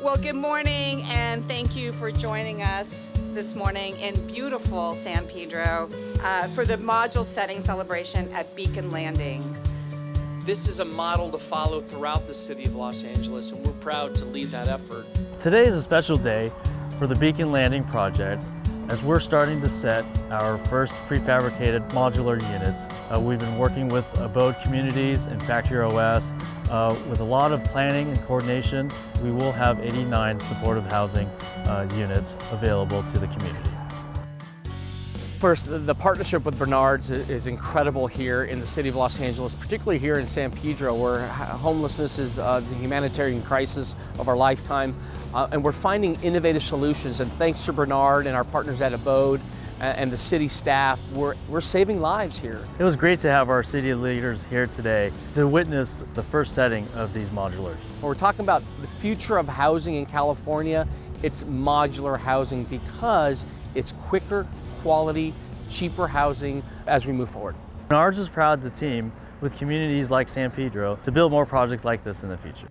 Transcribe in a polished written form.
Well, good morning, and thank you for joining us this morning in beautiful San Pedro for the module setting celebration at Beacon Landing. This is a model to follow throughout the city of Los Angeles, and we're proud to lead that effort. Today is a special day for the Beacon Landing project as we're starting to set our first prefabricated modular units. We've been working with Abode Communities and Factory OS with a lot of planning and coordination. We will have 89 supportive housing units available to the community. First, the partnership with Bernard's is incredible here in the city of Los Angeles, particularly here in San Pedro, where homelessness is the humanitarian crisis of our lifetime. And we're finding innovative solutions, and thanks to Bernard and our partners at Abode and the city staff, we're saving lives here. It was great to have our city leaders here today to witness the first setting of these modulars. When we're talking about the future of housing in California, it's modular housing because it's quicker, quality, cheaper housing as we move forward. Bernard's is proud to team with communities like San Pedro to build more projects like this in the future.